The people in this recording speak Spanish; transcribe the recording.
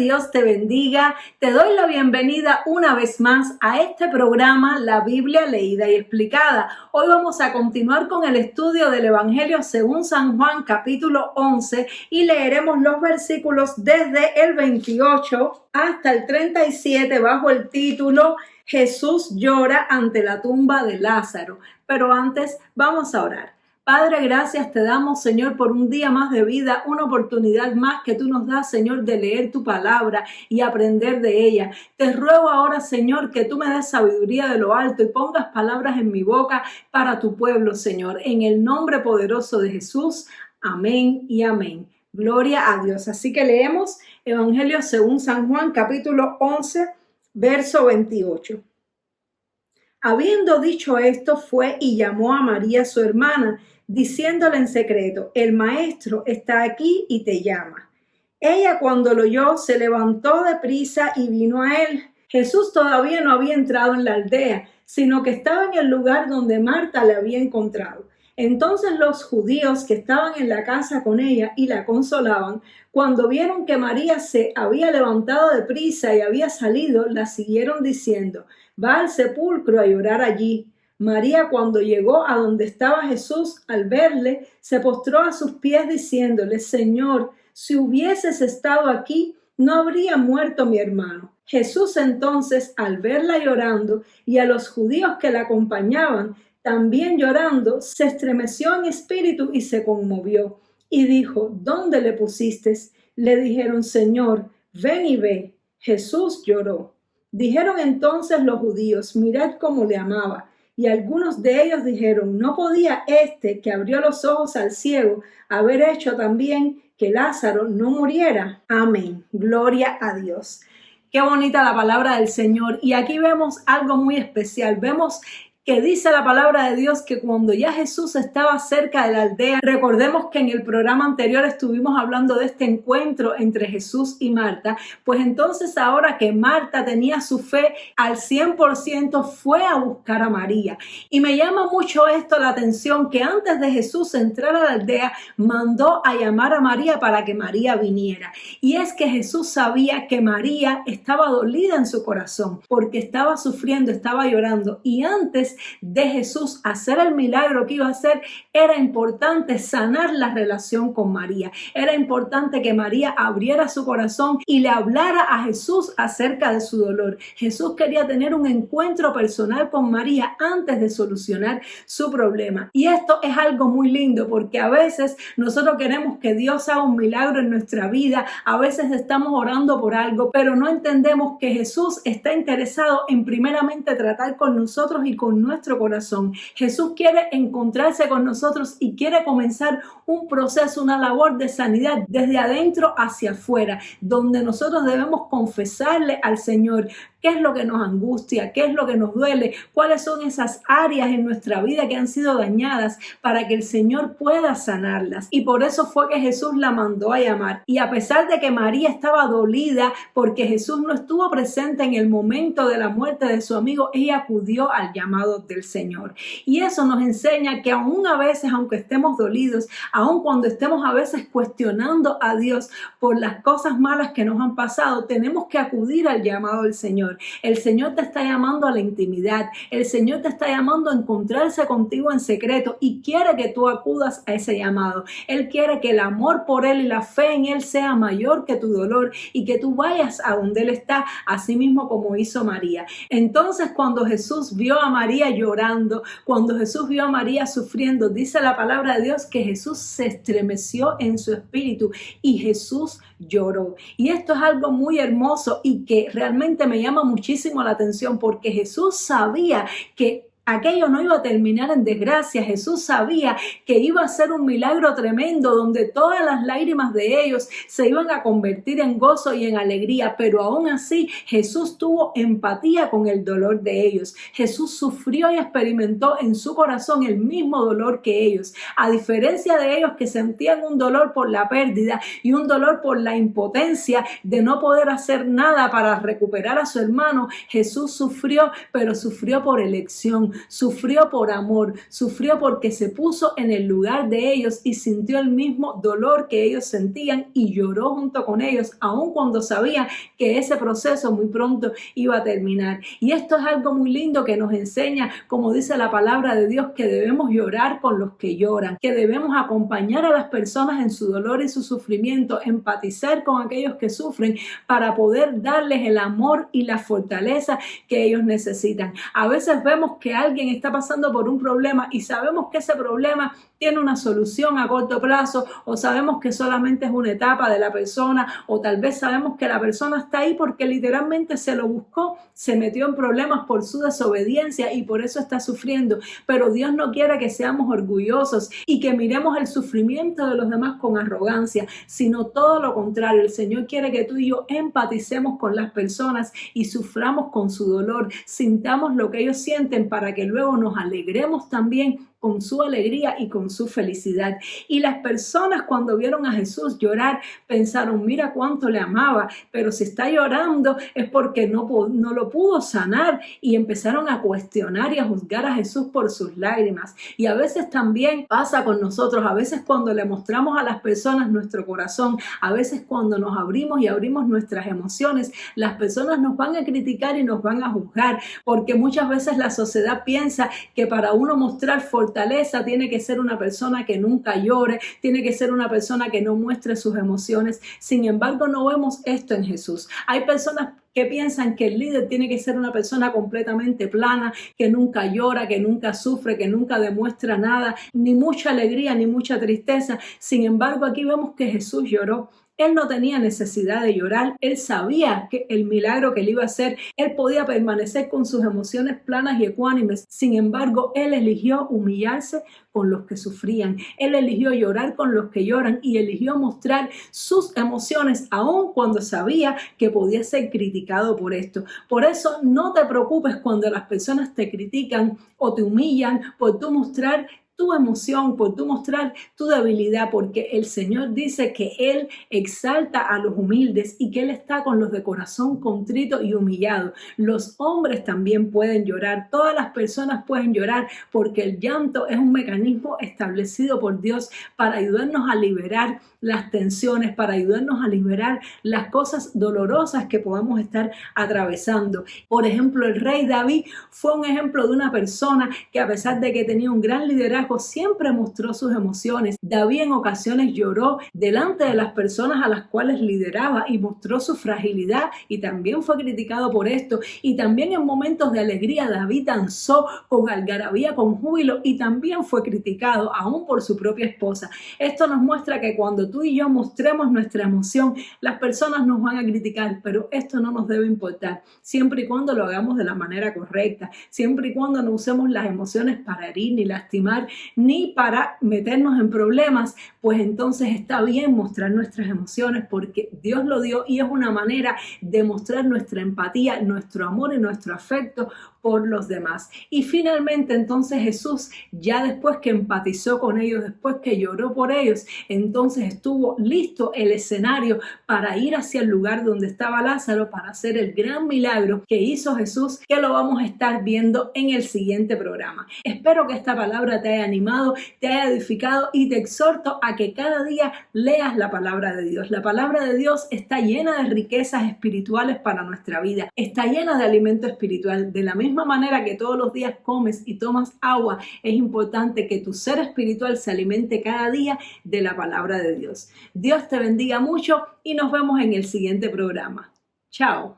Dios te bendiga. Te doy la bienvenida una vez más a este programa, La Biblia Leída y Explicada. Hoy vamos a continuar con el estudio del Evangelio según San Juan, capítulo 11, y leeremos los versículos desde el 28 hasta el 37 bajo el título Jesús llora ante la tumba de Lázaro. Pero antes vamos a orar. Padre, gracias te damos, Señor, por un día más de vida, una oportunidad más que tú nos das, Señor, de leer tu palabra y aprender de ella. Te ruego ahora, Señor, que tú me des sabiduría de lo alto y pongas palabras en mi boca para tu pueblo, Señor. En el nombre poderoso de Jesús, amén y amén. Gloria a Dios. Así que leemos Evangelio según San Juan, capítulo 11, verso 28. Habiendo dicho esto, fue y llamó a María, su hermana, diciéndole en secreto: el maestro está aquí y te llama. Ella, cuando lo oyó, se levantó de prisa y vino a él. Jesús todavía no había entrado en la aldea, sino que estaba en el lugar donde Marta le había encontrado. Entonces los judíos que estaban en la casa con ella y la consolaban, cuando vieron que María se había levantado de prisa y había salido, la siguieron diciendo: va al sepulcro a llorar allí. María, cuando llegó a donde estaba Jesús, al verle, se postró a sus pies diciéndole: Señor, si hubieses estado aquí, no habría muerto mi hermano. Jesús entonces, al verla llorando y a los judíos que la acompañaban también llorando, se estremeció en espíritu y se conmovió. Y dijo: ¿dónde le pusiste? Le dijeron: Señor, ven y ve. Jesús lloró. Dijeron entonces los judíos: mirad cómo le amaba. Y algunos de ellos dijeron: ¿no podía este que abrió los ojos al ciego haber hecho también que Lázaro no muriera? Amén. Gloria a Dios. Qué bonita la palabra del Señor. Y aquí vemos algo muy especial. Vemos que dice la palabra de Dios que cuando ya Jesús estaba cerca de la aldea, recordemos que en el programa anterior estuvimos hablando de este encuentro entre Jesús y Marta, pues entonces ahora que Marta tenía su fe al 100%, fue a buscar a María. Y me llama mucho esto la atención, que antes de Jesús entrar a la aldea, mandó a llamar a María para que María viniera. Y es que Jesús sabía que María estaba dolida en su corazón, porque estaba sufriendo, estaba llorando, y antes de Jesús hacer el milagro que iba a hacer, era importante sanar la relación con María. Era importante que María abriera su corazón y le hablara a Jesús acerca de su dolor. Jesús quería tener un encuentro personal con María antes de solucionar su problema. Y esto es algo muy lindo, porque a veces nosotros queremos que Dios haga un milagro en nuestra vida. A veces estamos orando por algo, pero no entendemos que Jesús está interesado en primeramente tratar con nosotros y con nuestro corazón. Jesús quiere encontrarse con nosotros y quiere comenzar un proceso, una labor de sanidad desde adentro hacia afuera, donde nosotros debemos confesarle al Señor qué es lo que nos angustia, qué es lo que nos duele, cuáles son esas áreas en nuestra vida que han sido dañadas, para que el Señor pueda sanarlas. Y por eso fue que Jesús la mandó a llamar. Y a pesar de que María estaba dolida porque Jesús no estuvo presente en el momento de la muerte de su amigo, ella acudió al llamado del Señor. Y eso nos enseña que aún a veces, aunque estemos dolidos, aun cuando estemos a veces cuestionando a Dios por las cosas malas que nos han pasado, tenemos que acudir al llamado del Señor. El Señor te está llamando a la intimidad. El Señor te está llamando a encontrarse contigo en secreto y quiere que tú acudas a ese llamado. Él quiere que el amor por Él y la fe en Él sea mayor que tu dolor y que tú vayas a donde Él está, así mismo como hizo María. Entonces, cuando Jesús vio a María llorando, cuando Jesús vio a María sufriendo, dice la palabra de Dios que Jesús se estremeció en su espíritu y Jesús lloró. Y esto es algo muy hermoso y que realmente me llama muchísimo la atención, porque Jesús sabía que aquello no iba a terminar en desgracia. Jesús sabía que iba a ser un milagro tremendo donde todas las lágrimas de ellos se iban a convertir en gozo y en alegría, pero aún así Jesús tuvo empatía con el dolor de ellos. Jesús sufrió y experimentó en su corazón el mismo dolor que ellos, a diferencia de ellos que sentían un dolor por la pérdida y un dolor por la impotencia de no poder hacer nada para recuperar a su hermano. Jesús sufrió, pero sufrió por elección. compasión, sufrió por amor, sufrió porque se puso en el lugar de ellos y sintió el mismo dolor que ellos sentían y lloró junto con ellos, aun cuando sabía que ese proceso muy pronto iba a terminar. Y esto es algo muy lindo que nos enseña, como dice la palabra de Dios, que debemos llorar con los que lloran, que debemos acompañar a las personas en su dolor y su sufrimiento, empatizar con aquellos que sufren para poder darles el amor y la fortaleza que ellos necesitan. A veces vemos que alguien está pasando por un problema y sabemos que ese problema tiene una solución a corto plazo, o sabemos que solamente es una etapa de la persona, o tal vez sabemos que la persona está ahí porque literalmente se lo buscó, se metió en problemas por su desobediencia y por eso está sufriendo. Pero Dios no quiere que seamos orgullosos y que miremos el sufrimiento de los demás con arrogancia, sino todo lo contrario. El Señor quiere que tú y yo empaticemos con las personas y suframos con su dolor, sintamos lo que ellos sienten para que luego nos alegremos también con su alegría y con su felicidad. Y las personas, cuando vieron a Jesús llorar, pensaron: mira cuánto le amaba, pero si está llorando es porque no lo pudo sanar, y empezaron a cuestionar y a juzgar a Jesús por sus lágrimas. Y a veces también pasa con nosotros, a veces cuando le mostramos a las personas nuestro corazón, a veces cuando nos abrimos y abrimos nuestras emociones, las personas nos van a criticar y nos van a juzgar, porque muchas veces la sociedad piensa que para uno mostrar fortaleza tiene que ser una persona que nunca llore, tiene que ser una persona que no muestre sus emociones. Sin embargo, no vemos esto en Jesús. Hay personas que piensan que el líder tiene que ser una persona completamente plana, que nunca llora, que nunca sufre, que nunca demuestra nada, ni mucha alegría, ni mucha tristeza. Sin embargo, aquí vemos que Jesús lloró. Él no tenía necesidad de llorar, él sabía que el milagro que él iba a hacer, él podía permanecer con sus emociones planas y ecuánimes. Sin embargo, él eligió humillarse con los que sufrían, él eligió llorar con los que lloran y eligió mostrar sus emociones aun cuando sabía que podía ser criticado por esto. Por eso no te preocupes cuando las personas te critican o te humillan por tú mostrar tu emoción, por tú mostrar tu debilidad, porque el Señor dice que Él exalta a los humildes y que Él está con los de corazón contrito y humillado. Los hombres también pueden llorar, todas las personas pueden llorar, porque el llanto es un mecanismo establecido por Dios para ayudarnos a liberar las tensiones, para ayudarnos a liberar las cosas dolorosas que podamos estar atravesando. Por ejemplo, el rey David fue un ejemplo de una persona que, a pesar de que tenía un gran liderazgo, siempre mostró sus emociones. David en ocasiones lloró delante de las personas a las cuales lideraba y mostró su fragilidad, y también fue criticado por esto. Y también en momentos de alegría David danzó con algarabía, con júbilo, y también fue criticado aún por su propia esposa. Esto nos muestra que cuando tú y yo mostremos nuestra emoción, las personas nos van a criticar, pero esto no nos debe importar, siempre y cuando lo hagamos de la manera correcta, siempre y cuando no usemos las emociones para herir ni lastimar, ni para meternos en problemas. Pues entonces está bien mostrar nuestras emociones, porque Dios lo dio y es una manera de mostrar nuestra empatía, nuestro amor y nuestro afecto por los demás. Y finalmente entonces Jesús, ya después que empatizó con ellos, después que lloró por ellos, entonces estuvo listo el escenario para ir hacia el lugar donde estaba Lázaro, para hacer el gran milagro que hizo Jesús, que lo vamos a estar viendo en el siguiente programa. Espero que esta palabra te haya animado, te haya edificado, y te exhorto a que cada día leas la palabra de Dios. La palabra de Dios está llena de riquezas espirituales para nuestra vida, está llena de alimento espiritual. De la misma manera que todos los días comes y tomas agua, es importante que tu ser espiritual se alimente cada día de la palabra de Dios. Dios te bendiga mucho y nos vemos en el siguiente programa. Chao.